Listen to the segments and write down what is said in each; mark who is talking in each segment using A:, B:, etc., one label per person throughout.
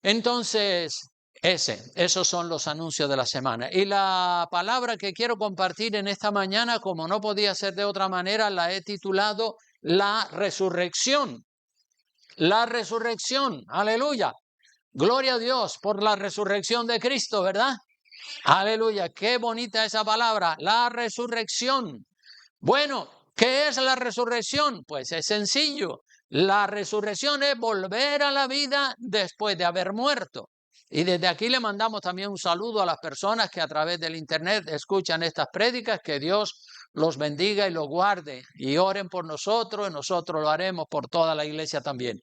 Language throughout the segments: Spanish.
A: Entonces, esos son los anuncios de la semana. Y la palabra que quiero compartir en esta mañana, como no podía ser de otra manera, la he titulado La Resurrección. La resurrección, aleluya. Gloria a Dios por la resurrección de Cristo, ¿verdad? Aleluya, qué bonita esa palabra, la resurrección. Bueno, ¿qué es la resurrección? Pues es sencillo. La resurrección es volver a la vida después de haber muerto. Y desde aquí le mandamos también un saludo a las personas que a través del internet escuchan estas prédicas, que Dios los bendiga y los guarde, y oren por nosotros, y nosotros lo haremos por toda la iglesia también.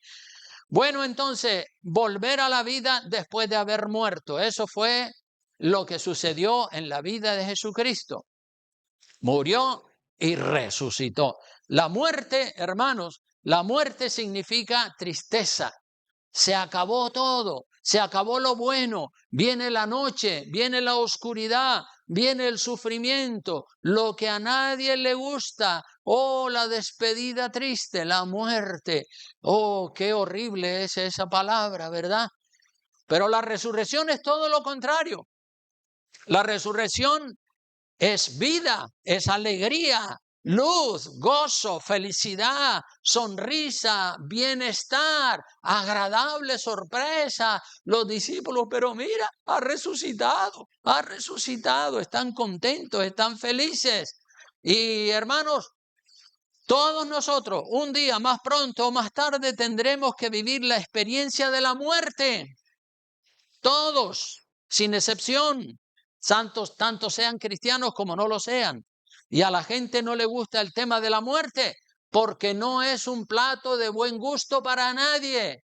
A: Bueno, entonces, volver a la vida después de haber muerto, eso fue lo que sucedió en la vida de Jesucristo. Murió y resucitó. La muerte, hermanos, la muerte significa tristeza. Se acabó todo, se acabó lo bueno, viene la noche, viene la oscuridad, viene el sufrimiento, lo que a nadie le gusta. Oh, la despedida triste, la muerte. Oh, qué horrible es esa palabra, ¿verdad? Pero la resurrección es todo lo contrario. La resurrección es vida, es alegría, luz, gozo, felicidad, sonrisa, bienestar, agradable sorpresa. Los discípulos, pero mira, ha resucitado, están contentos, están felices. Y hermanos, todos nosotros, un día más pronto o más tarde, tendremos que vivir la experiencia de la muerte. Todos, sin excepción. Santos, tanto sean cristianos como no lo sean. Y a la gente no le gusta el tema de la muerte porque no es un plato de buen gusto para nadie.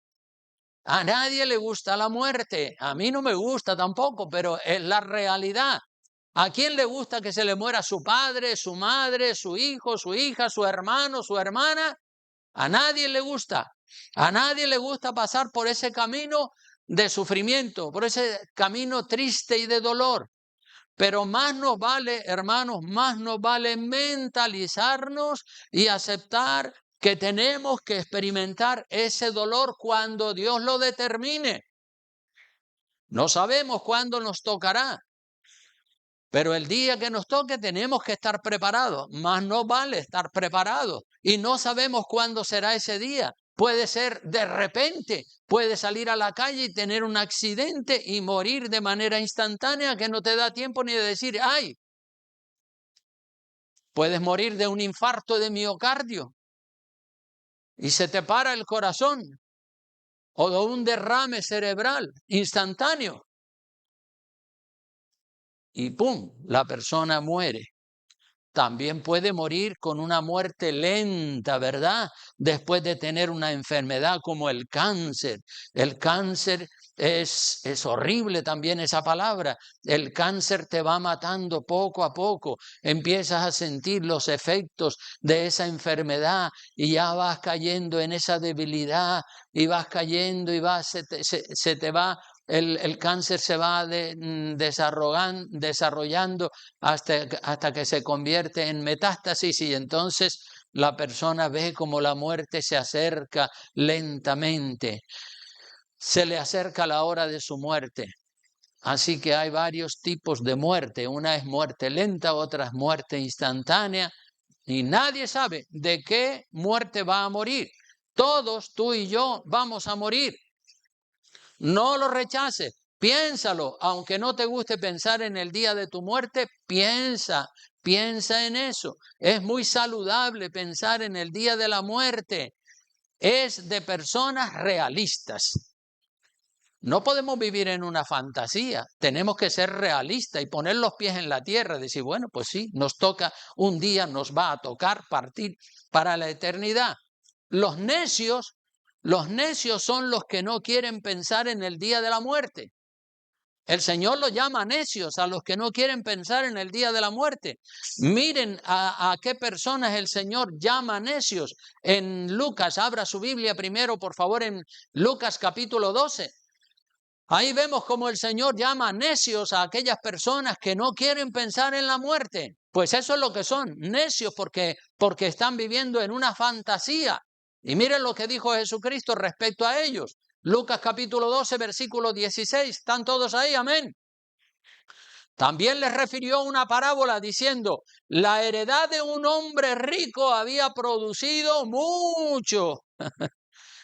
A: A nadie le gusta la muerte. A mí no me gusta tampoco, pero es la realidad. ¿A quién le gusta que se le muera su padre, su madre, su hijo, su hija, su hermano, su hermana? A nadie le gusta. A nadie le gusta pasar por ese camino de sufrimiento, por ese camino triste y de dolor. Pero más nos vale, hermanos, más nos vale mentalizarnos y aceptar que tenemos que experimentar ese dolor cuando Dios lo determine. No sabemos cuándo nos tocará, pero el día que nos toque tenemos que estar preparados. Más nos vale estar preparados y no sabemos cuándo será ese día. Puede ser de repente, puede salir a la calle y tener un accidente y morir de manera instantánea que no te da tiempo ni de decir, ¡ay! Puedes morir de un infarto de miocardio y se te para el corazón, o de un derrame cerebral instantáneo y ¡pum!, la persona muere. También puede morir con una muerte lenta, ¿verdad? Después de tener una enfermedad como el cáncer. El cáncer es horrible también esa palabra. El cáncer te va matando poco a poco. Empiezas a sentir los efectos de esa enfermedad y ya vas cayendo en esa debilidad y vas cayendo y se te va. El cáncer se va desarrollando hasta que se convierte en metástasis y entonces la persona ve como la muerte se acerca lentamente. Se le acerca la hora de su muerte. Así que hay varios tipos de muerte. Una es muerte lenta, otra es muerte instantánea y nadie sabe de qué muerte va a morir. Todos, tú y yo, vamos a morir. No lo rechaces, piénsalo, aunque no te guste pensar en el día de tu muerte, piensa en eso. Es muy saludable pensar en el día de la muerte. Es de personas realistas. No podemos vivir en una fantasía, tenemos que ser realistas y poner los pies en la tierra, decir, bueno, pues sí, nos toca, un día nos va a tocar partir para la eternidad. Los necios son los que no quieren pensar en el día de la muerte. El Señor los llama necios a los que no quieren pensar en el día de la muerte. Miren a qué personas el Señor llama necios. En Lucas, abra su Biblia primero, por favor, en Lucas capítulo 12. Ahí vemos cómo el Señor llama necios a aquellas personas que no quieren pensar en la muerte. Pues eso es lo que son, necios, porque están viviendo en una fantasía. Y miren lo que dijo Jesucristo respecto a ellos. Lucas capítulo 12, versículo 16. ¿Están todos ahí? Amén. También les refirió una parábola diciendo, la heredad de un hombre rico había producido mucho.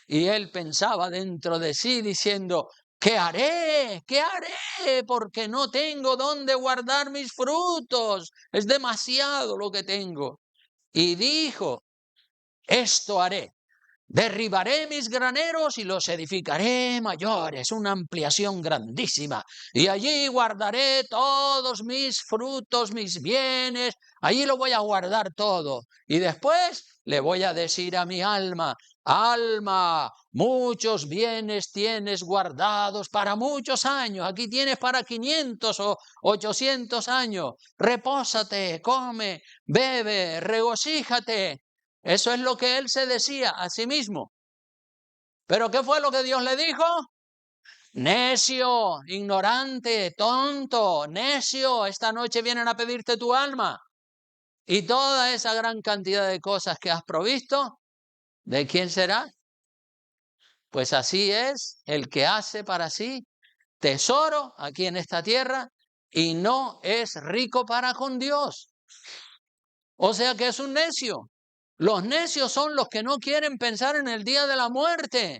A: Y él pensaba dentro de sí diciendo, ¿qué haré? ¿Qué haré? Porque no tengo dónde guardar mis frutos. Es demasiado lo que tengo. Y dijo, esto haré. Derribaré mis graneros y los edificaré mayores, una ampliación grandísima. Y allí guardaré todos mis frutos, mis bienes. Allí lo voy a guardar todo. Y después le voy a decir a mi alma, alma, muchos bienes tienes guardados para muchos años. Aquí tienes para 500 o 800 años. Repósate, come, bebe, regocíjate. Eso es lo que él se decía a sí mismo. ¿Pero qué fue lo que Dios le dijo? Necio, ignorante, tonto, necio, esta noche vienen a pedirte tu alma. Y toda esa gran cantidad de cosas que has provisto, ¿de quién será? Pues así es el que hace para sí tesoro aquí en esta tierra y no es rico para con Dios. O sea que es un necio. Los necios son los que no quieren pensar en el día de la muerte.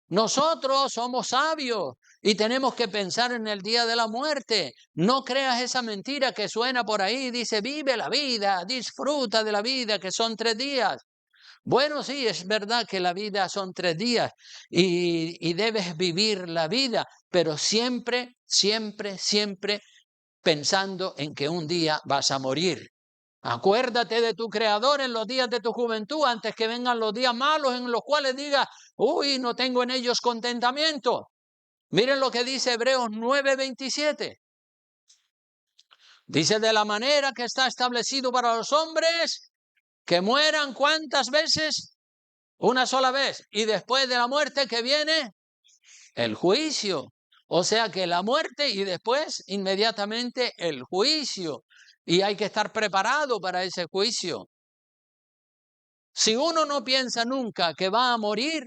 A: Nosotros somos sabios y tenemos que pensar en el día de la muerte. No creas esa mentira que suena por ahí. Dice, vive la vida, disfruta de la vida, que son 3 días. Bueno, sí, es verdad que la vida son 3 días y debes vivir la vida, pero siempre, siempre, siempre pensando en que un día vas a morir. Acuérdate de tu Creador en los días de tu juventud, antes que vengan los días malos en los cuales digas, uy, no tengo en ellos contentamiento. Miren lo que dice Hebreos 9:27. Dice, de la manera que está establecido para los hombres, que mueran ¿cuántas veces? Una sola vez. Y después de la muerte, ¿qué viene? El juicio. O sea que la muerte y después inmediatamente el juicio. Y hay que estar preparado para ese juicio. Si uno no piensa nunca que va a morir,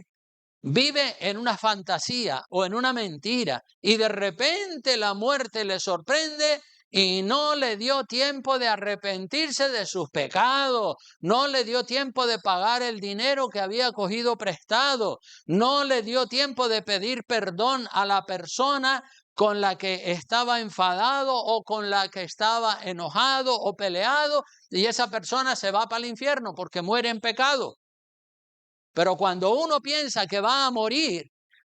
A: vive en una fantasía o en una mentira y de repente la muerte le sorprende y no le dio tiempo de arrepentirse de sus pecados, no le dio tiempo de pagar el dinero que había cogido prestado, no le dio tiempo de pedir perdón a la persona con la que estaba enfadado o con la que estaba enojado o peleado, y esa persona se va para el infierno porque muere en pecado. Pero cuando uno piensa que va a morir,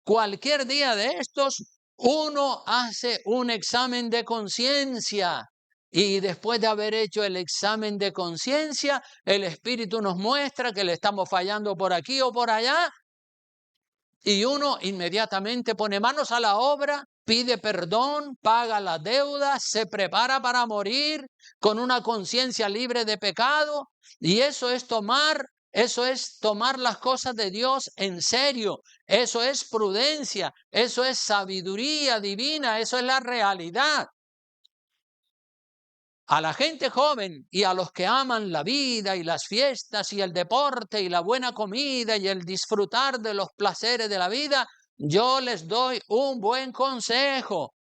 A: cualquier día de estos, uno hace un examen de conciencia. Y después de haber hecho el examen de conciencia, el Espíritu nos muestra que le estamos fallando por aquí o por allá. Y uno inmediatamente pone manos a la obra, pide perdón, paga la deuda, se prepara para morir con una conciencia libre de pecado. Y eso es tomar las cosas de Dios en serio. Eso es prudencia, eso es sabiduría divina, eso es la realidad. A la gente joven y a los que aman la vida y las fiestas y el deporte y la buena comida y el disfrutar de los placeres de la vida, yo les doy un buen consejo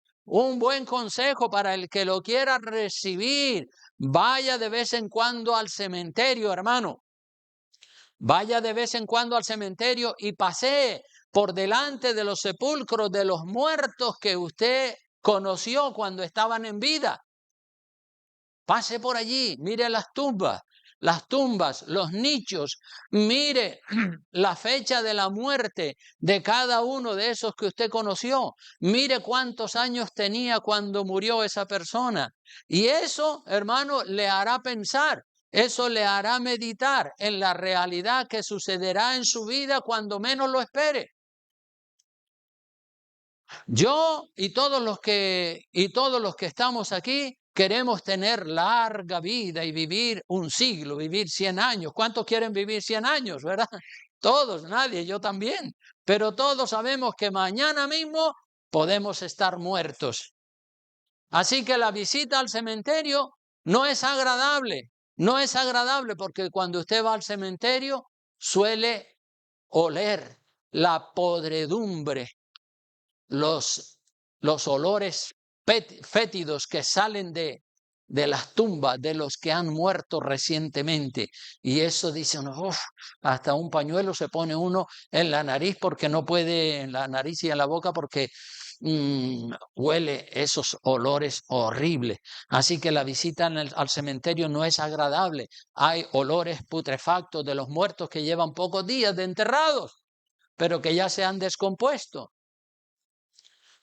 A: para el que lo quiera recibir. Vaya de vez en cuando al cementerio, hermano. Vaya de vez en cuando al cementerio y pasee por delante de los sepulcros de los muertos que usted conoció cuando estaban en vida. Pase por allí, mire las tumbas, los nichos, mire la fecha de la muerte de cada uno de esos que usted conoció. Mire cuántos años tenía cuando murió esa persona. Y eso, hermano, le hará pensar, eso le hará meditar en la realidad que sucederá en su vida cuando menos lo espere. Yo y todos los que estamos aquí queremos tener larga vida y vivir un siglo, vivir 100 años. ¿Cuántos quieren vivir 100 años, verdad? Todos, nadie, yo también. Pero todos sabemos que mañana mismo podemos estar muertos. Así que la visita al cementerio no es agradable porque cuando usted va al cementerio suele oler la podredumbre los, los olores fétidos que salen de las tumbas de los que han muerto recientemente. Y eso dice uno, uf, hasta un pañuelo se pone uno en la nariz porque no puede, en la nariz y en la boca porque huele esos olores horribles. Así que la visita al cementerio no es agradable. Hay olores putrefactos de los muertos que llevan pocos días de enterrados, pero que ya se han descompuesto.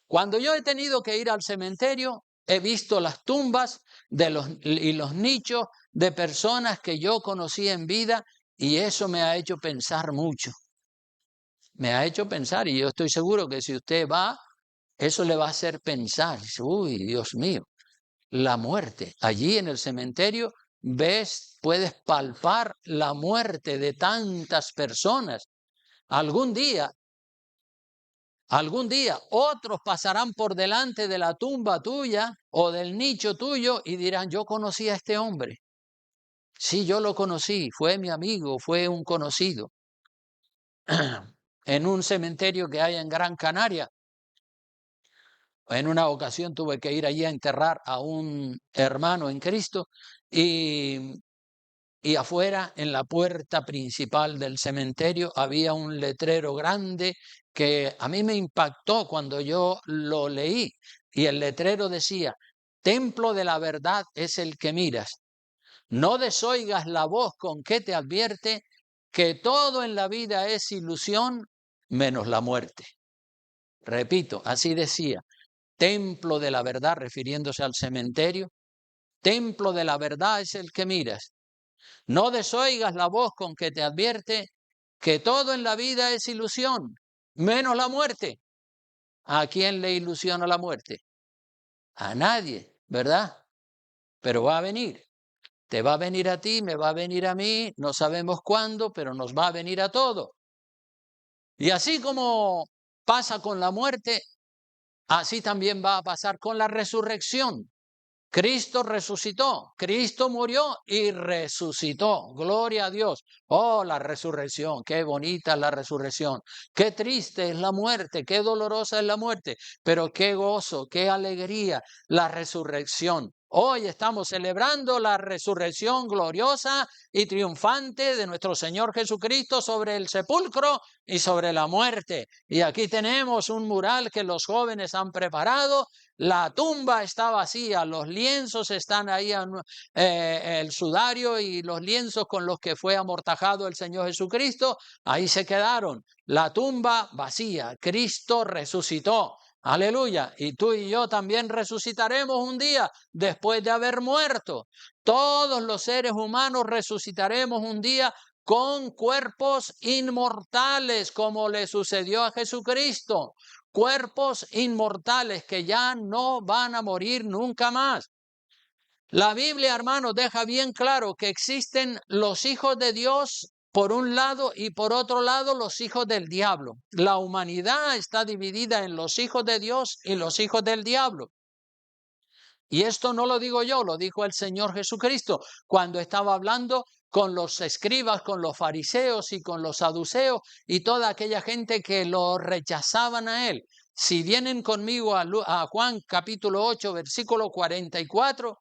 A: Cuando yo he tenido que ir al cementerio, he visto las tumbas y los nichos de personas que yo conocí en vida, y eso me ha hecho pensar mucho. Me ha hecho pensar, y yo estoy seguro que si usted va, eso le va a hacer pensar. Uy, Dios mío, la muerte. Allí en el cementerio puedes palpar la muerte de tantas personas. Algún día otros pasarán por delante de la tumba tuya o del nicho tuyo y dirán, yo conocí a este hombre. Sí, yo lo conocí, fue mi amigo, fue un conocido. En un cementerio que hay en Gran Canaria, en una ocasión tuve que ir allí a enterrar a un hermano en Cristo y afuera, en la puerta principal del cementerio, había un letrero grande que a mí me impactó cuando yo lo leí. Y el letrero decía, Templo de la verdad es el que miras. No desoigas la voz con que te advierte que todo en la vida es ilusión menos la muerte. Repito, así decía, Templo de la verdad, refiriéndose al cementerio. Templo de la verdad es el que miras. No desoigas la voz con que te advierte que todo en la vida es ilusión, menos la muerte. ¿A quién le ilusiona la muerte? A nadie, ¿verdad? Pero va a venir. Te va a venir a ti, me va a venir a mí, no sabemos cuándo, pero nos va a venir a todos. Y así como pasa con la muerte, así también va a pasar con la resurrección. Cristo resucitó, Cristo murió y resucitó. Gloria a Dios. Oh, la resurrección, qué bonita es la resurrección. Qué triste es la muerte, qué dolorosa es la muerte, pero qué gozo, qué alegría la resurrección. Hoy estamos celebrando la resurrección gloriosa y triunfante de nuestro Señor Jesucristo sobre el sepulcro y sobre la muerte. Y aquí tenemos un mural que los jóvenes han preparado. La tumba está vacía, los lienzos están ahí, el sudario y los lienzos con los que fue amortajado el Señor Jesucristo, ahí se quedaron. La tumba vacía, Cristo resucitó. Aleluya. Y tú y yo también resucitaremos un día después de haber muerto. Todos los seres humanos resucitaremos un día con cuerpos inmortales, como le sucedió a Jesucristo. Cuerpos inmortales que ya no van a morir nunca más. La Biblia, hermanos, deja bien claro que existen los hijos de Dios por un lado y por otro lado los hijos del diablo. La humanidad está dividida en los hijos de Dios y los hijos del diablo. Y esto no lo digo yo, lo dijo el Señor Jesucristo cuando estaba hablando con los escribas, con los fariseos y con los saduceos y toda aquella gente que lo rechazaban a él. Si vienen conmigo a Juan capítulo 8, versículo 44,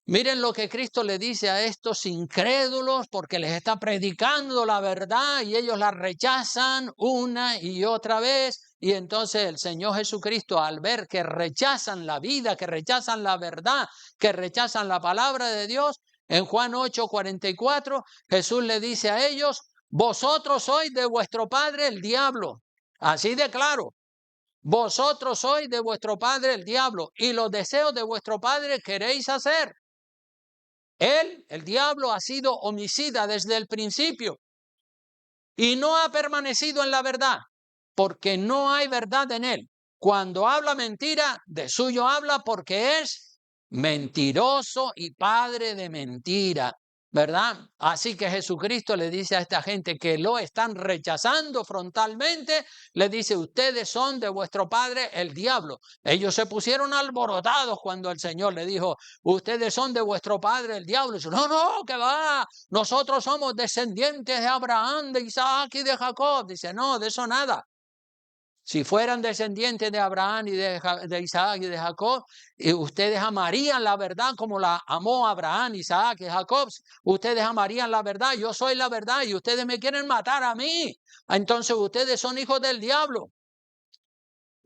A: miren lo que Cristo le dice a estos incrédulos porque les está predicando la verdad y ellos la rechazan una y otra vez. Y entonces el Señor Jesucristo, al ver que rechazan la vida, que rechazan la verdad, que rechazan la palabra de Dios, en Juan 8:44, Jesús le dice a ellos, vosotros sois de vuestro padre el diablo. Así de claro. Vosotros sois de vuestro padre el diablo y los deseos de vuestro padre queréis hacer. Él, el diablo, ha sido homicida desde el principio y no ha permanecido en la verdad, porque no hay verdad en él. Cuando habla mentira, de suyo habla porque es mentiroso y padre de mentira, ¿verdad? Así que Jesucristo le dice a esta gente que lo están rechazando frontalmente, le dice, ustedes son de vuestro padre el diablo. Ellos se pusieron alborotados cuando el Señor le dijo, ustedes son de vuestro padre el diablo. Y dice, no, que va, nosotros somos descendientes de Abraham, de Isaac y de Jacob. Dice, no, de eso nada. Si fueran descendientes de Abraham y de Isaac y de Jacob, ustedes amarían la verdad como la amó Abraham, Isaac y Jacob. Ustedes amarían la verdad. Yo soy la verdad y ustedes me quieren matar a mí. Entonces ustedes son hijos del diablo.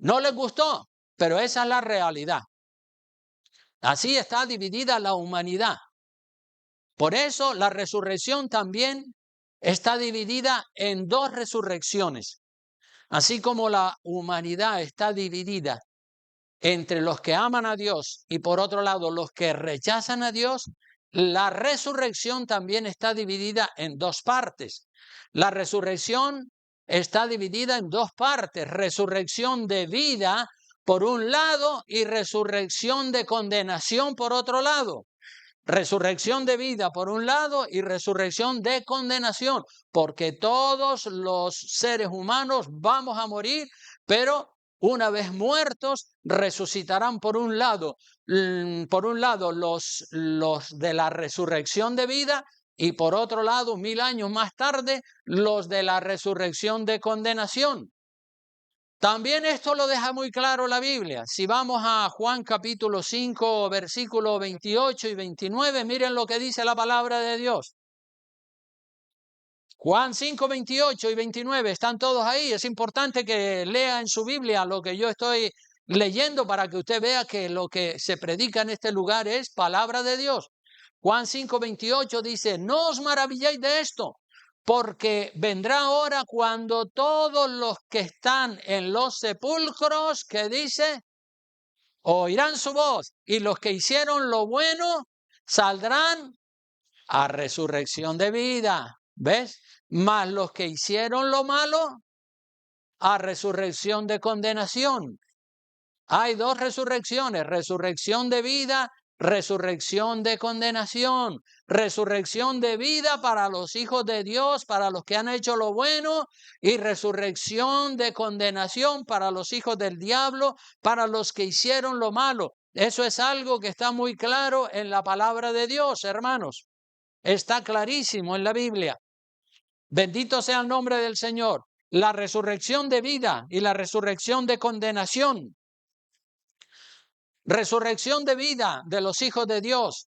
A: No les gustó, pero esa es la realidad. Así está dividida la humanidad. Por eso la resurrección también está dividida en dos resurrecciones. Así como la humanidad está dividida entre los que aman a Dios y por otro lado los que rechazan a Dios, la resurrección también está dividida en dos partes. La resurrección está dividida en dos partes: resurrección de vida por un lado y resurrección de condenación por otro lado. Resurrección de vida por un lado y resurrección de condenación, porque todos los seres humanos vamos a morir, pero una vez muertos resucitarán por un lado los de la resurrección de vida y por otro lado 1000 años más tarde los de la resurrección de condenación. También esto lo deja muy claro la Biblia. Si vamos a Juan capítulo 5, versículos 28 y 29, miren lo que dice la palabra de Dios. Juan 5, 28 y 29, están todos ahí. Es importante que lea en su Biblia lo que yo estoy leyendo para que usted vea que lo que se predica en este lugar es palabra de Dios. Juan 5, 28 dice: no os maravilléis de esto, porque vendrá hora cuando todos los que están en los sepulcros, ¿qué dice? Oirán su voz, y los que hicieron lo bueno saldrán a resurrección de vida. ¿Ves? Mas los que hicieron lo malo a resurrección de condenación. Hay dos resurrecciones: resurrección de vida, resurrección de condenación. Resurrección de vida para los hijos de Dios, para los que han hecho lo bueno, y resurrección de condenación para los hijos del diablo, para los que hicieron lo malo. Eso es algo que está muy claro en la palabra de Dios, hermanos. Está clarísimo en la Biblia. Bendito sea el nombre del Señor. La resurrección de vida y la resurrección de condenación. Resurrección de vida de los hijos de Dios.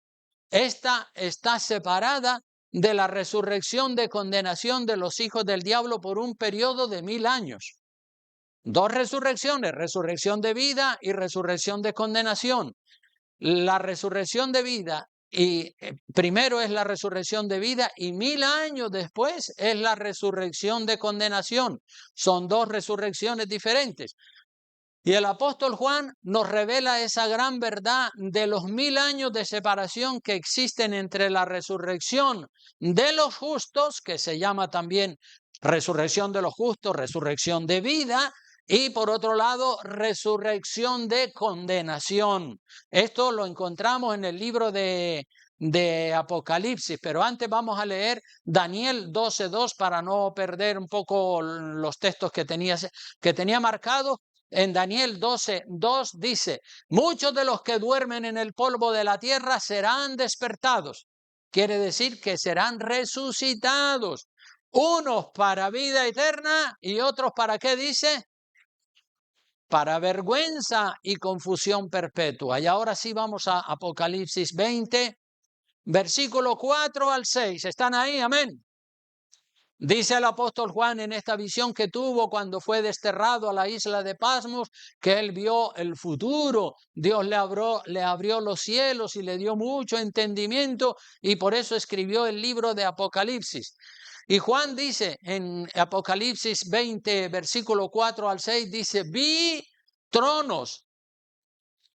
A: Esta está separada de la resurrección de condenación de los hijos del diablo por un periodo de 1000 años. Dos resurrecciones: resurrección de vida y resurrección de condenación. La resurrección de vida primero es la resurrección de vida y 1000 años después es la resurrección de condenación. Son dos resurrecciones diferentes. Y el apóstol Juan nos revela esa gran verdad de los 1000 años de separación que existen entre la resurrección de los justos, que se llama también resurrección de los justos, resurrección de vida, y por otro lado, resurrección de condenación. Esto lo encontramos en el libro de Apocalipsis, pero antes vamos a leer Daniel 12:2 para no perder un poco los textos que tenía marcados. En Daniel 12:2 dice: muchos de los que duermen en el polvo de la tierra serán despertados. Quiere decir que serán resucitados. Unos para vida eterna y otros para, ¿qué dice? Para vergüenza y confusión perpetua. Y ahora sí vamos a Apocalipsis 20, versículo 4 al 6. ¿Están ahí? Amén. Dice el apóstol Juan en esta visión que tuvo cuando fue desterrado a la isla de Patmos, que él vio el futuro. Dios le abrió los cielos y le dio mucho entendimiento, y por eso escribió el libro de Apocalipsis. Y Juan dice en Apocalipsis 20, versículo 4 al 6, dice: vi tronos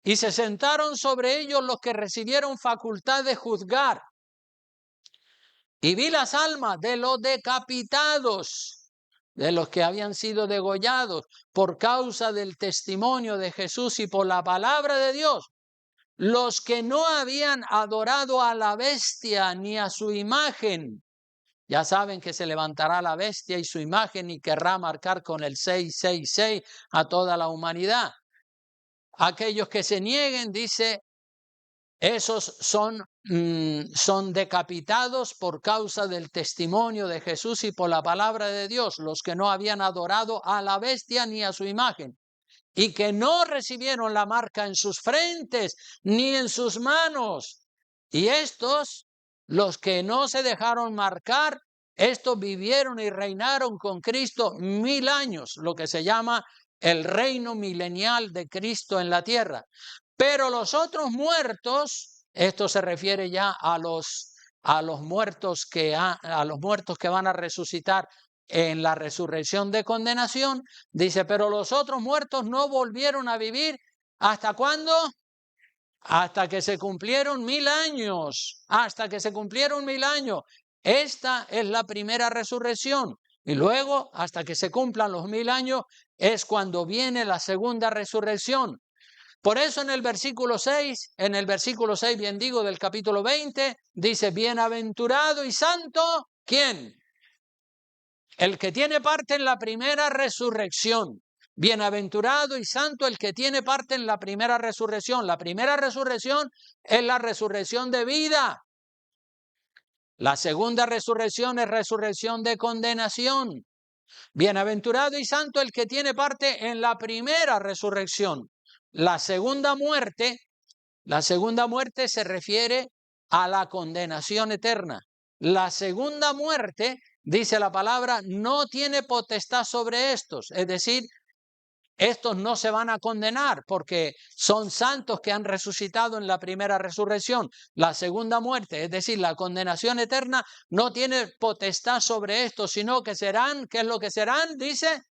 A: y se sentaron sobre ellos los que recibieron facultad de juzgar. Y vi las almas de los decapitados, de los que habían sido degollados por causa del testimonio de Jesús y por la palabra de Dios, los que no habían adorado a la bestia ni a su imagen. Ya saben que se levantará la bestia y su imagen y querrá marcar con el 666 a toda la humanidad. Aquellos que se nieguen, dice, Esos son decapitados por causa del testimonio de Jesús y por la palabra de Dios, los que no habían adorado a la bestia ni a su imagen, y que no recibieron la marca en sus frentes ni en sus manos. Y estos, los que no se dejaron marcar, estos vivieron y reinaron con Cristo 1000 años, lo que se llama el reino milenial de Cristo en la tierra. Pero los otros muertos, esto se refiere ya a los muertos a los muertos que van a resucitar en la resurrección de condenación, dice, pero los otros muertos no volvieron a vivir. ¿Hasta cuándo? Hasta que se cumplieron 1000 años. Hasta que se cumplieron 1000 años. Esta es la primera resurrección. Y luego, hasta que se cumplan los 1000 años, es cuando viene la segunda resurrección. Por eso en el versículo 6, bien digo, del capítulo 20, dice, bienaventurado y santo, ¿quién? El que tiene parte en la primera resurrección. Bienaventurado y santo el que tiene parte en la primera resurrección. La primera resurrección es la resurrección de vida. La segunda resurrección es resurrección de condenación. Bienaventurado y santo el que tiene parte en la primera resurrección. La segunda muerte se refiere a la condenación eterna. La segunda muerte, dice la palabra, no tiene potestad sobre estos. Es decir, estos no se van a condenar porque son santos que han resucitado en la primera resurrección. La segunda muerte, es decir, la condenación eterna, no tiene potestad sobre estos, sino que serán, ¿qué es lo que serán? Dice,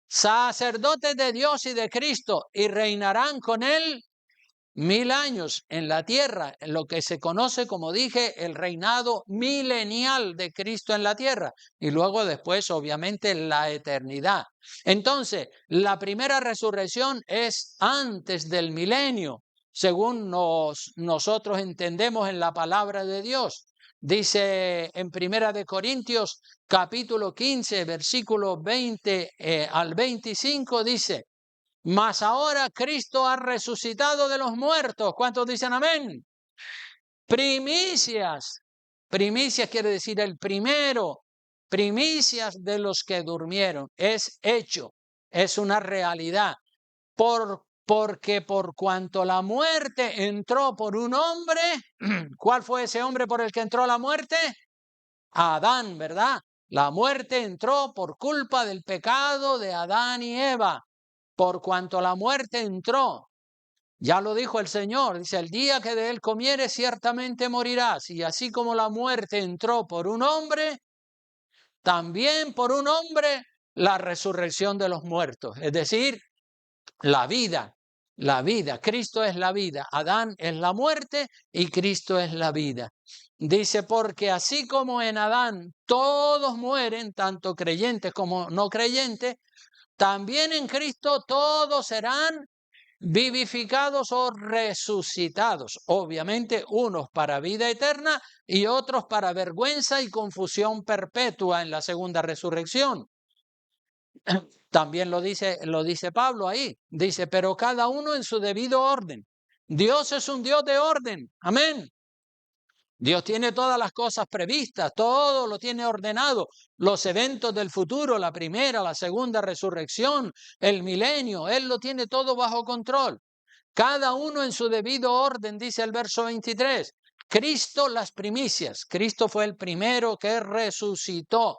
A: sacerdotes de Dios y de Cristo, y reinarán con él 1000 años en la tierra, en lo que se conoce, como dije, el reinado milenial de Cristo en la tierra, y luego después, obviamente, la eternidad. Entonces, la primera resurrección es antes del milenio, según nosotros entendemos en la palabra de Dios. Dice en Primera de Corintios, capítulo 15, versículo 20 al 25, dice, mas ahora Cristo ha resucitado de los muertos. ¿Cuántos dicen amén? Primicias. Primicias quiere decir el primero. Primicias de los que durmieron. Es hecho. Es una realidad. Porque por cuanto la muerte entró por un hombre, ¿cuál fue ese hombre por el que entró la muerte? Adán, ¿verdad? La muerte entró por culpa del pecado de Adán y Eva. Por cuanto la muerte entró, ya lo dijo el Señor, dice, el día que de él comieres ciertamente morirás. Y así como la muerte entró por un hombre, también por un hombre la resurrección de los muertos. Es decir, la vida. Cristo es la vida. Adán es la muerte y Cristo es la vida. Dice, porque así como en Adán todos mueren, tanto creyentes como no creyentes, también en Cristo todos serán vivificados o resucitados. Obviamente unos para vida eterna y otros para vergüenza y confusión perpetua en la segunda resurrección. También lo dice Pablo ahí. Dice, pero cada uno en su debido orden. Dios es un Dios de orden. Amén. Dios tiene todas las cosas previstas, todo lo tiene ordenado, los eventos del futuro, la primera, la segunda resurrección, el milenio, Él lo tiene todo bajo control. Cada uno en su debido orden, dice el verso 23. Cristo las primicias, Cristo fue el primero que resucitó.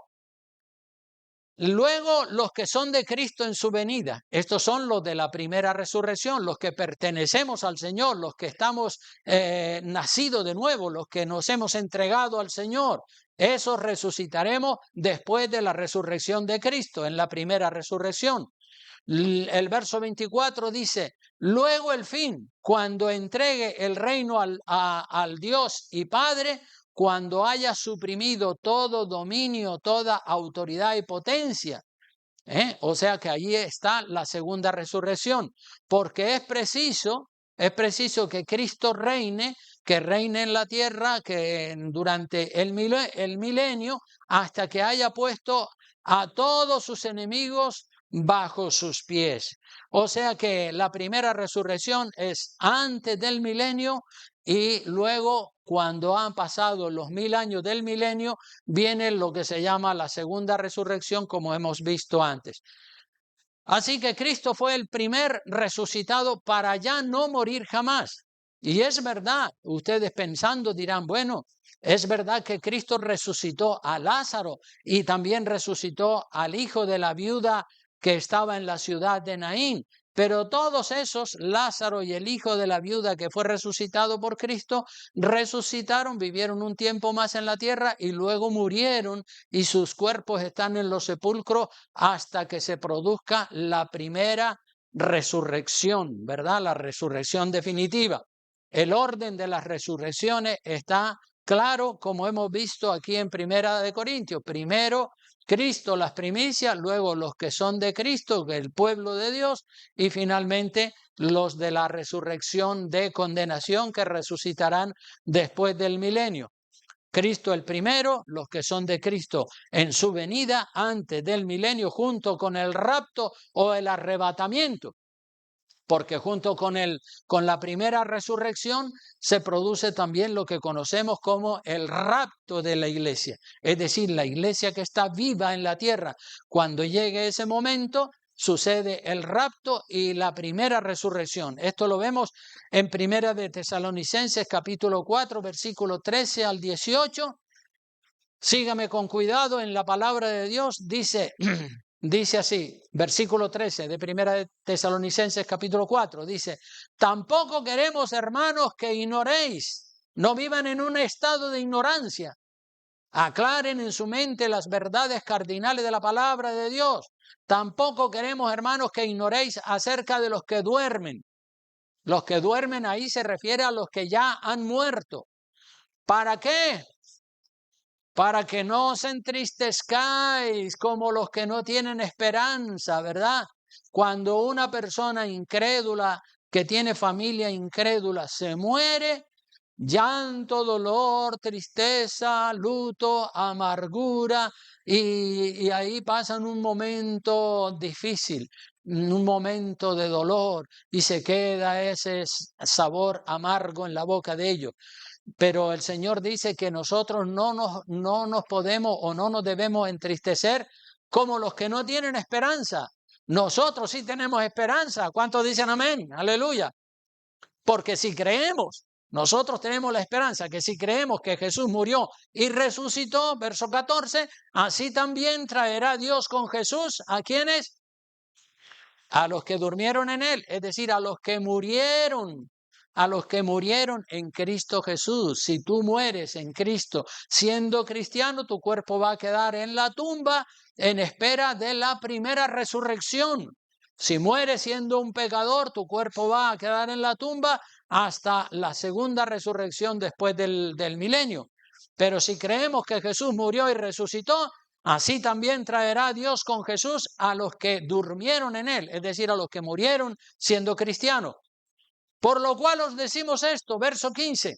A: Luego los que son de Cristo en su venida, estos son los de la primera resurrección, los que pertenecemos al Señor, los que estamos nacidos de nuevo, los que nos hemos entregado al Señor, esos resucitaremos después de la resurrección de Cristo, en la primera resurrección. El verso 24 dice, luego el fin, cuando entregue el reino al Dios y Padre, cuando haya suprimido todo dominio, toda autoridad y potencia. O sea que allí está la segunda resurrección, porque es preciso que Cristo reine, que reine en la tierra, que durante el milenio, hasta que haya puesto a todos sus enemigos bajo sus pies. O sea que la primera resurrección es antes del milenio y luego cuando han pasado los 1000 años del milenio viene lo que se llama la segunda resurrección, como hemos visto antes. Así que Cristo fue el primer resucitado para ya no morir jamás. Y es verdad, ustedes pensando dirán, bueno, es verdad que Cristo resucitó a Lázaro y también resucitó al hijo de la viuda que estaba en la ciudad de Naín. Pero todos esos, Lázaro y el hijo de la viuda que fue resucitado por Cristo, resucitaron, vivieron un tiempo más en la tierra y luego murieron y sus cuerpos están en los sepulcros hasta que se produzca la primera resurrección, ¿verdad? La resurrección definitiva. El orden de las resurrecciones está claro, como hemos visto aquí en Primera de Corintios. Primero Cristo, las primicias, luego los que son de Cristo, el pueblo de Dios, y finalmente los de la resurrección de condenación que resucitarán después del milenio. Cristo el primero, los que son de Cristo en su venida antes del milenio, junto con el rapto o el arrebatamiento. Porque junto con la primera resurrección se produce también lo que conocemos como el rapto de la iglesia. Es decir, la iglesia que está viva en la tierra. Cuando llegue ese momento, sucede el rapto y la primera resurrección. Esto lo vemos en Primera de Tesalonicenses capítulo 4, versículo 13 al 18. Sígame con cuidado en la palabra de Dios. Dice así, versículo 13 de Primera de Tesalonicenses capítulo 4, dice, tampoco queremos, hermanos, que ignoréis, no vivan en un estado de ignorancia, aclaren en su mente las verdades cardinales de la palabra de Dios. Tampoco queremos, hermanos, que ignoréis acerca de los que duermen. Los que duermen ahí se refiere a los que ya han muerto. ¿Para qué? Para que no os entristezcáis como los que no tienen esperanza, ¿verdad? Cuando una persona incrédula, que tiene familia incrédula, se muere, llanto, dolor, tristeza, luto, amargura, y ahí pasan un momento difícil, un momento de dolor, y se queda ese sabor amargo en la boca de ellos. Pero el Señor dice que nosotros no nos podemos o no nos debemos entristecer como los que no tienen esperanza. Nosotros sí tenemos esperanza. ¿Cuántos dicen amén? Aleluya. Porque si creemos, nosotros tenemos la esperanza que si creemos que Jesús murió y resucitó, verso 14, así también traerá Dios con Jesús a quienes, a los que durmieron en él, es decir, a los que murieron en Cristo Jesús. Si tú mueres en Cristo siendo cristiano, tu cuerpo va a quedar en la tumba en espera de la primera resurrección. Si mueres siendo un pecador, tu cuerpo va a quedar en la tumba hasta la segunda resurrección después del milenio. Pero si creemos que Jesús murió y resucitó, así también traerá Dios con Jesús a los que durmieron en él, es decir, a los que murieron siendo cristianos. Por lo cual os decimos esto, verso 15,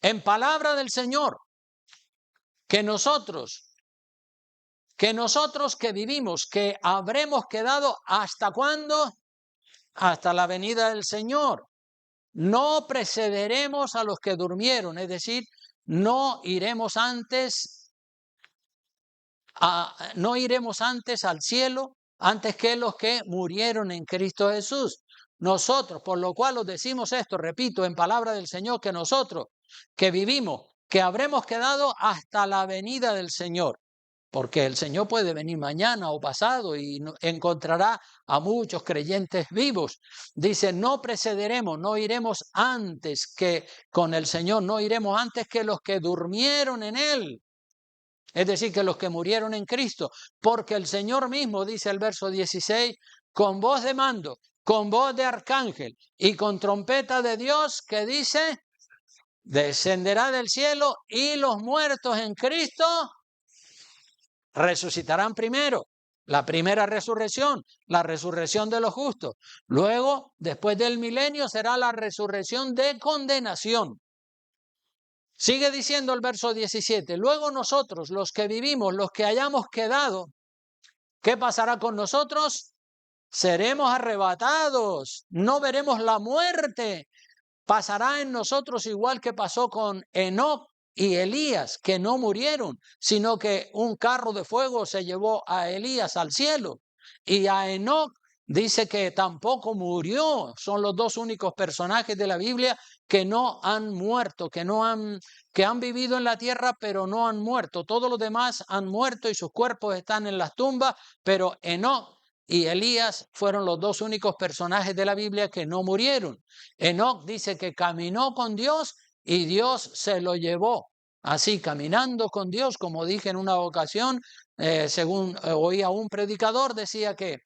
A: en palabra del Señor, que nosotros que vivimos, que habremos quedado ¿hasta cuándo? Hasta la venida del Señor. No precederemos a los que durmieron, es decir, no iremos antes al cielo antes que los que murieron en Cristo Jesús. Nosotros, por lo cual os decimos esto, repito, en palabra del Señor, que nosotros que vivimos, que habremos quedado hasta la venida del Señor. Porque el Señor puede venir mañana o pasado y encontrará a muchos creyentes vivos. Dice, no precederemos, no iremos antes que con el Señor, no iremos antes que los que durmieron en Él. Es decir, que los que murieron en Cristo. Porque el Señor mismo, dice el verso 16, con voz de mando, con voz de arcángel y con trompeta de Dios, que dice, descenderá del cielo y los muertos en Cristo resucitarán primero, la primera resurrección, la resurrección de los justos. Luego, después del milenio, será la resurrección de condenación. Sigue diciendo el verso 17, luego nosotros, los que vivimos, los que hayamos quedado ¿Qué pasará con nosotros? Seremos arrebatados, no veremos la muerte. Pasará en nosotros igual que pasó con Enoc y Elías, que no murieron, sino que un carro de fuego se llevó a Elías al cielo. Y a Enoc dice que tampoco murió. Son los dos únicos personajes de la Biblia que no han muerto, que han vivido en la tierra, pero no han muerto. Todos los demás han muerto y sus cuerpos están en las tumbas, pero Enoc y Elías fueron los dos únicos personajes de la Biblia que no murieron. Enoc dice que caminó con Dios y Dios se lo llevó. Así, caminando con Dios, como dije en una ocasión, según oía un predicador, decía que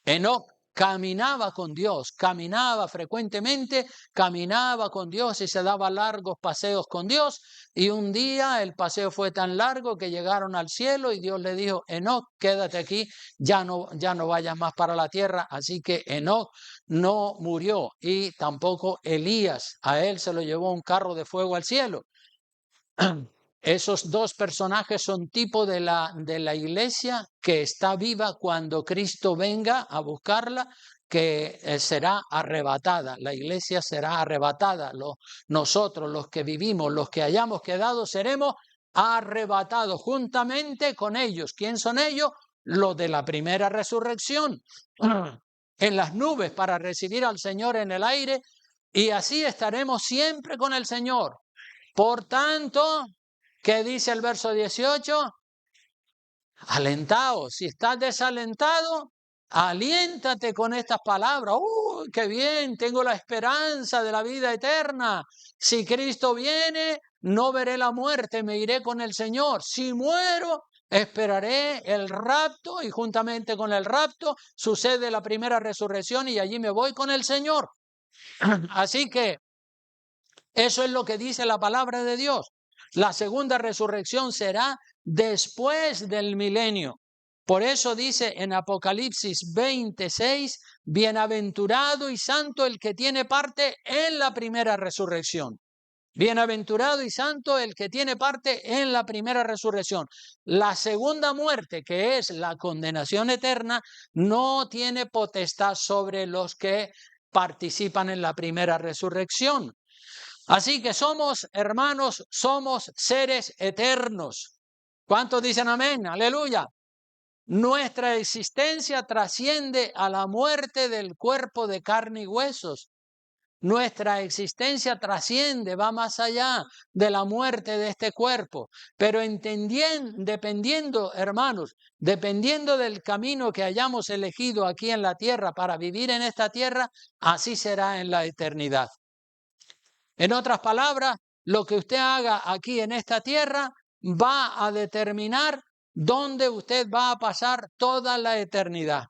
A: Enoc caminaba con Dios, caminaba frecuentemente, caminaba con Dios y se daba largos paseos con Dios. Y un día el paseo fue tan largo que llegaron al cielo y Dios le dijo: Enoc, quédate aquí, ya no vayas más para la tierra. Así que Enoc no murió y tampoco Elías. A él se lo llevó un carro de fuego al cielo. Esos dos personajes son tipo de la iglesia que está viva cuando Cristo venga a buscarla, que será arrebatada. La iglesia será arrebatada. Nosotros, los que vivimos, los que hayamos quedado, seremos arrebatados juntamente con ellos. ¿Quién son ellos? Los de la primera resurrección, en las nubes para recibir al Señor en el aire, y así estaremos siempre con el Señor. Por tanto, ¿qué dice el verso 18? Alentaos. Si estás desalentado, aliéntate con estas palabras. ¡Qué bien! Tengo la esperanza de la vida eterna. Si Cristo viene, no veré la muerte, me iré con el Señor. Si muero, esperaré el rapto y juntamente con el rapto sucede la primera resurrección y allí me voy con el Señor. Así que eso es lo que dice la palabra de Dios. La segunda resurrección será después del milenio. Por eso dice en Apocalipsis 26, bienaventurado y santo el que tiene parte en la primera resurrección. Bienaventurado y santo el que tiene parte en la primera resurrección. La segunda muerte, que es la condenación eterna, no tiene potestad sobre los que participan en la primera resurrección. Así que somos, hermanos, somos seres eternos. ¿Cuántos dicen amén? Aleluya. Nuestra existencia trasciende a la muerte del cuerpo de carne y huesos. Nuestra existencia trasciende, va más allá de la muerte de este cuerpo. Pero dependiendo, hermanos, dependiendo del camino que hayamos elegido aquí en la tierra para vivir en esta tierra, así será en la eternidad. En otras palabras, lo que usted haga aquí en esta tierra va a determinar dónde usted va a pasar toda la eternidad.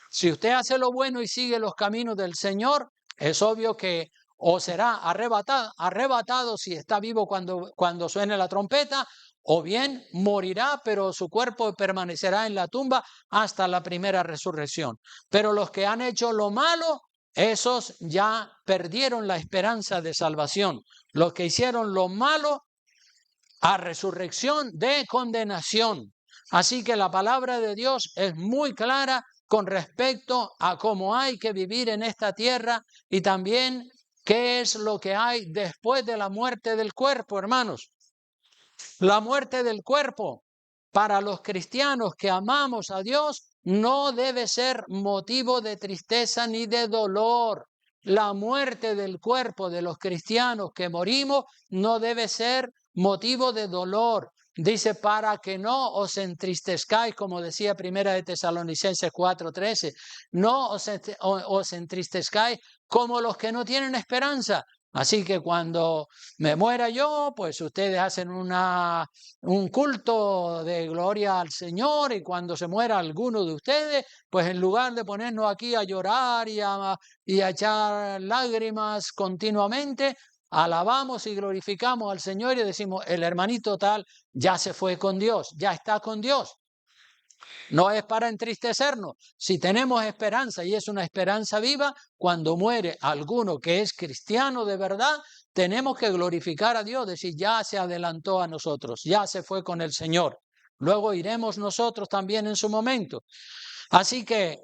A: Si usted hace lo bueno y sigue los caminos del Señor, es obvio que o será arrebatado si está vivo cuando suene la trompeta, o bien morirá, pero su cuerpo permanecerá en la tumba hasta la primera resurrección. Pero los que han hecho lo malo, esos ya perdieron la esperanza de salvación. Los que hicieron lo malo, a resurrección de condenación. Así que la palabra de Dios es muy clara con respecto a cómo hay que vivir en esta tierra y también qué es lo que hay después de la muerte del cuerpo, hermanos. La muerte del cuerpo para los cristianos que amamos a Dios no debe ser motivo de tristeza ni de dolor. La muerte del cuerpo de los cristianos que morimos no debe ser motivo de dolor. Dice, para que no os entristezcáis, como decía Primera de Tesalonicenses 4:13, no os entristezcáis como los que no tienen esperanza. Así que cuando me muera yo, pues ustedes hacen un culto de gloria al Señor, y cuando se muera alguno de ustedes, pues en lugar de ponernos aquí a llorar y a echar lágrimas continuamente, alabamos y glorificamos al Señor y decimos, el hermanito tal ya se fue con Dios, ya está con Dios. No es para entristecernos. Si tenemos esperanza y es una esperanza viva, cuando muere alguno que es cristiano de verdad, tenemos que glorificar a Dios, decir, ya se adelantó a nosotros, ya se fue con el Señor. Luego iremos nosotros también en su momento. Así que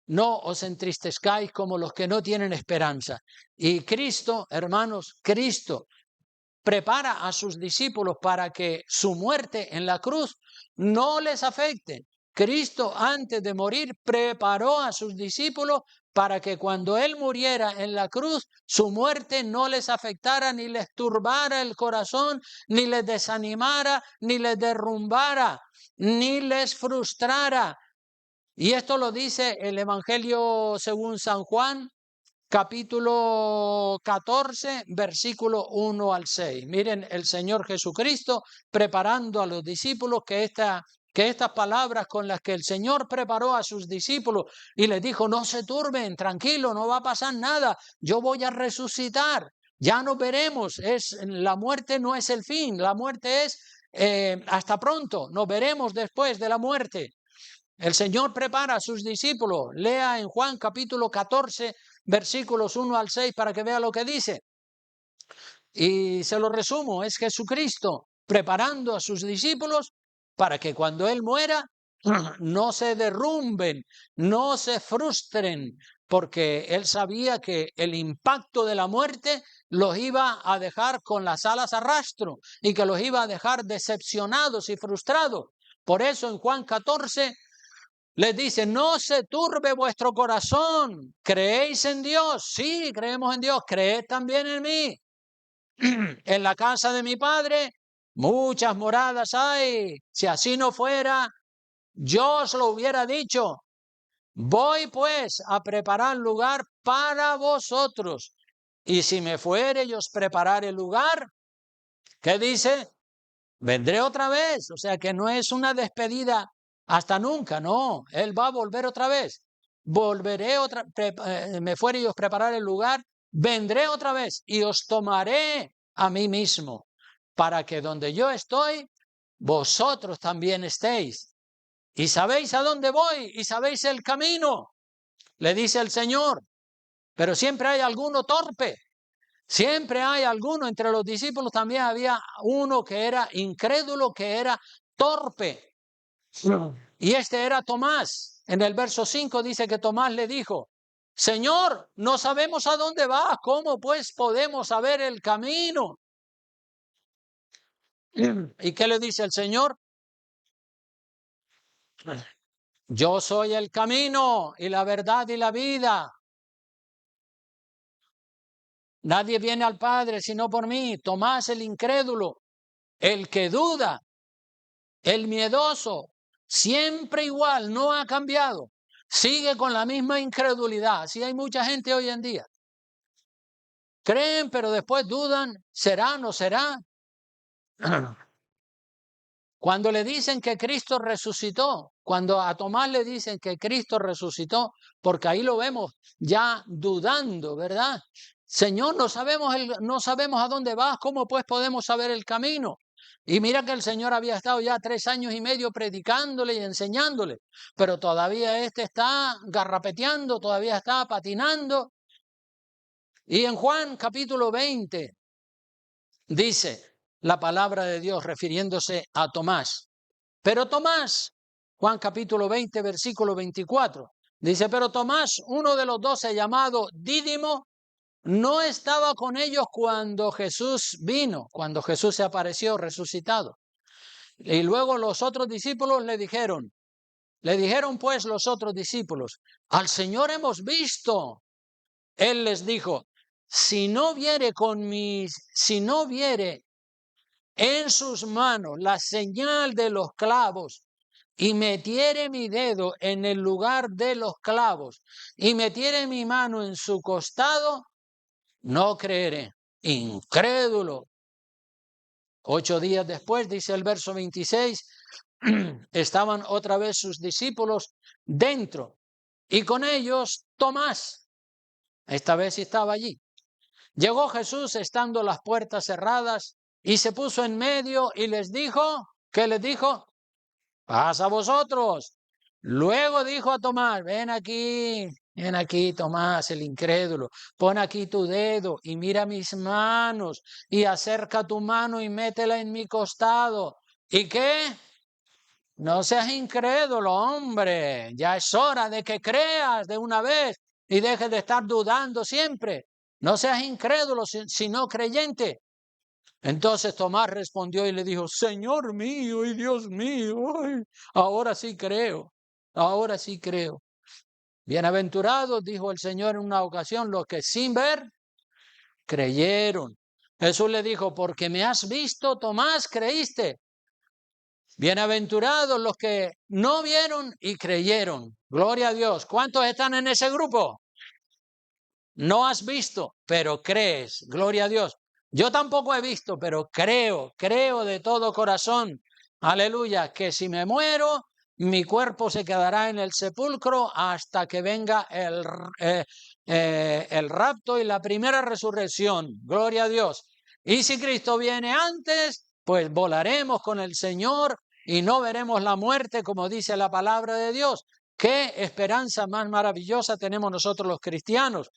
A: no os entristezcáis como los que no tienen esperanza. Y Cristo, hermanos, Cristo prepara a sus discípulos para que su muerte en la cruz no les afecte. Cristo, antes de morir, preparó a sus discípulos para que cuando Él muriera en la cruz, su muerte no les afectara, ni les turbara el corazón, ni les desanimara, ni les derrumbara, ni les frustrara. Y esto lo dice el Evangelio según San Juan, capítulo 14, versículo 1 al 6. Miren, el Señor Jesucristo preparando a los discípulos que estas palabras con las que el Señor preparó a sus discípulos y les dijo, no se turben, tranquilo, no va a pasar nada, yo voy a resucitar, ya nos veremos, la muerte no es el fin, la muerte es hasta pronto, nos veremos después de la muerte. El Señor prepara a sus discípulos. Lea en Juan capítulo 14, versículos 1 al 6 para que vea lo que dice. Y se lo resumo, es Jesucristo preparando a sus discípulos para que cuando Él muera no se derrumben, no se frustren, porque Él sabía que el impacto de la muerte los iba a dejar con las alas a rastro y que los iba a dejar decepcionados y frustrados. Por eso en Juan 14 les dice, no se turbe vuestro corazón, ¿creéis en Dios? Sí, creemos en Dios, creed también en mí. En la casa de mi Padre muchas moradas hay, si así no fuera, yo os lo hubiera dicho. Voy pues a preparar lugar para vosotros, y si me fuere y os prepararé el lugar, ¿qué dice? Vendré otra vez, o sea que no es una despedida hasta nunca, no, Él va a volver otra vez. Volveré otra, me fuere y os prepararé el lugar, vendré otra vez y os tomaré a mí mismo, para que donde yo estoy, vosotros también estéis. Y sabéis a dónde voy y sabéis el camino, le dice el Señor, pero siempre hay alguno torpe. Siempre hay alguno, entre los discípulos también había uno que era incrédulo, que era torpe. Y este era Tomás. En el verso 5 dice que Tomás le dijo, Señor, no sabemos a dónde vas, ¿cómo pues podemos saber el camino? ¿Y qué le dice el Señor? Yo soy el camino y la verdad y la vida. Nadie viene al Padre sino por mí. Tomás el incrédulo, el que duda, el miedoso, siempre igual, no ha cambiado. Sigue con la misma incredulidad. Así hay mucha gente hoy en día. Creen, pero después dudan, ¿será o no será? Cuando le dicen que Cristo resucitó, cuando a Tomás le dicen que Cristo resucitó, porque ahí lo vemos ya dudando, ¿verdad? Señor, no sabemos a dónde vas, ¿cómo pues podemos saber el camino? Y mira que el Señor había estado ya 3 años y medio predicándole y enseñándole, pero todavía está garrapeteando, todavía está patinando. Y en Juan capítulo 20 dice la palabra de Dios refiriéndose a Tomás. Pero Tomás, Juan capítulo 20, versículo 24, dice, pero Tomás, uno de los 12 llamado Dídimo, no estaba con ellos cuando Jesús vino, cuando Jesús se apareció resucitado. Y luego los otros discípulos le dijeron pues los otros discípulos, al Señor hemos visto. Él les dijo, si no viere en sus manos la señal de los clavos y metiere mi dedo en el lugar de los clavos y metiere mi mano en su costado, no creeré. Incrédulo. 8 días después, dice el verso 26, estaban otra vez sus discípulos dentro y con ellos Tomás. Esta vez estaba allí. Llegó Jesús estando las puertas cerradas y se puso en medio y les dijo, ¿qué les dijo? Pasa a vosotros. Luego dijo a Tomás, ven aquí, Tomás, el incrédulo, pon aquí tu dedo y mira mis manos y acerca tu mano y métela en mi costado. ¿Y qué? No seas incrédulo, hombre. Ya es hora de que creas de una vez y dejes de estar dudando siempre. No seas incrédulo, sino creyente. Entonces Tomás respondió y le dijo, Señor mío y Dios mío, ay, ahora sí creo, ahora sí creo. Bienaventurados, dijo el Señor en una ocasión, los que sin ver creyeron. Jesús le dijo, porque me has visto, Tomás, creíste. Bienaventurados los que no vieron y creyeron. Gloria a Dios. ¿Cuántos están en ese grupo? No has visto, pero crees. Gloria a Dios. Yo tampoco he visto, pero creo de todo corazón. Aleluya, que si me muero, mi cuerpo se quedará en el sepulcro hasta que venga el rapto y la primera resurrección. Gloria a Dios. Y si Cristo viene antes, pues volaremos con el Señor y no veremos la muerte, como dice la palabra de Dios. ¿Qué esperanza más maravillosa tenemos nosotros los cristianos?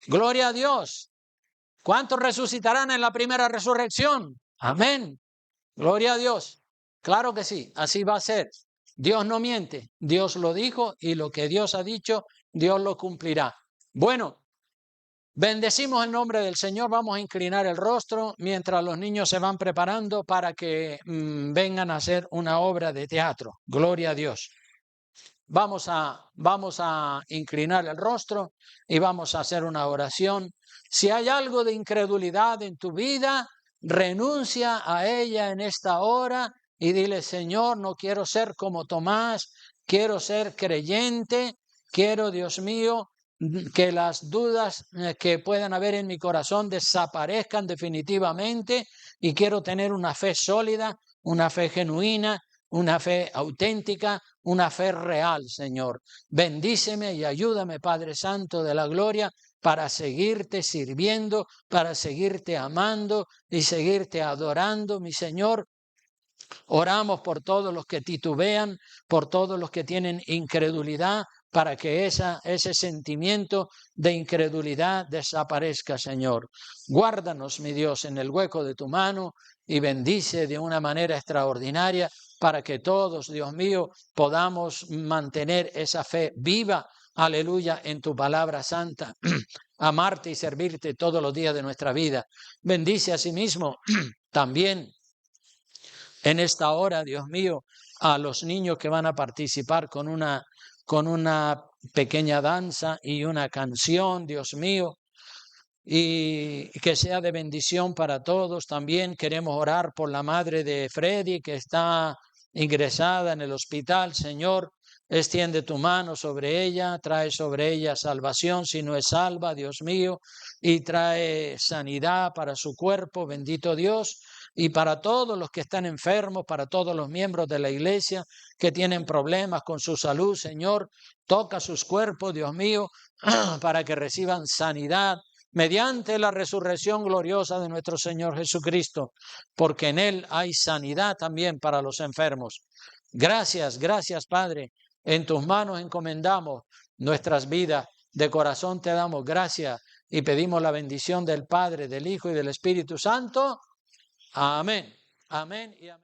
A: Gloria a Dios. ¿Cuántos resucitarán en la primera resurrección? Amén. Gloria a Dios. Claro que sí, así va a ser. Dios no miente, Dios lo dijo y lo que Dios ha dicho, Dios lo cumplirá. Bueno, bendecimos el nombre del Señor, vamos a inclinar el rostro mientras los niños se van preparando para que vengan a hacer una obra de teatro. Gloria a Dios. Vamos a inclinar el rostro y vamos a hacer una oración. Si hay algo de incredulidad en tu vida, renuncia a ella en esta hora y dile, Señor, no quiero ser como Tomás, quiero ser creyente, quiero, Dios mío, que las dudas que puedan haber en mi corazón desaparezcan definitivamente y quiero tener una fe sólida, una fe genuina, una fe auténtica, una fe real, Señor. Bendíceme y ayúdame, Padre Santo de la gloria, para seguirte sirviendo, para seguirte amando y seguirte adorando, mi Señor. Oramos por todos los que titubean, por todos los que tienen incredulidad, para que ese sentimiento de incredulidad desaparezca, Señor. Guárdanos, mi Dios, en el hueco de tu mano y bendice de una manera extraordinaria para que todos, Dios mío, podamos mantener esa fe viva, aleluya, en tu palabra santa, amarte y servirte todos los días de nuestra vida. Bendice asimismo también en esta hora, Dios mío, a los niños que van a participar con una pequeña danza y una canción, Dios mío, y que sea de bendición para todos. También queremos orar por la madre de Freddy, que está ingresada en el hospital. Señor, extiende tu mano sobre ella, trae sobre ella salvación si no es salva, Dios mío, y trae sanidad para su cuerpo, bendito Dios. Y para todos los que están enfermos, para todos los miembros de la iglesia que tienen problemas con su salud, Señor, toca sus cuerpos, Dios mío, para que reciban sanidad mediante la resurrección gloriosa de nuestro Señor Jesucristo, porque en Él hay sanidad también para los enfermos. Gracias, gracias, Padre. En tus manos encomendamos nuestras vidas. De corazón te damos gracias y pedimos la bendición del Padre, del Hijo y del Espíritu Santo. Amén. Amén y amén.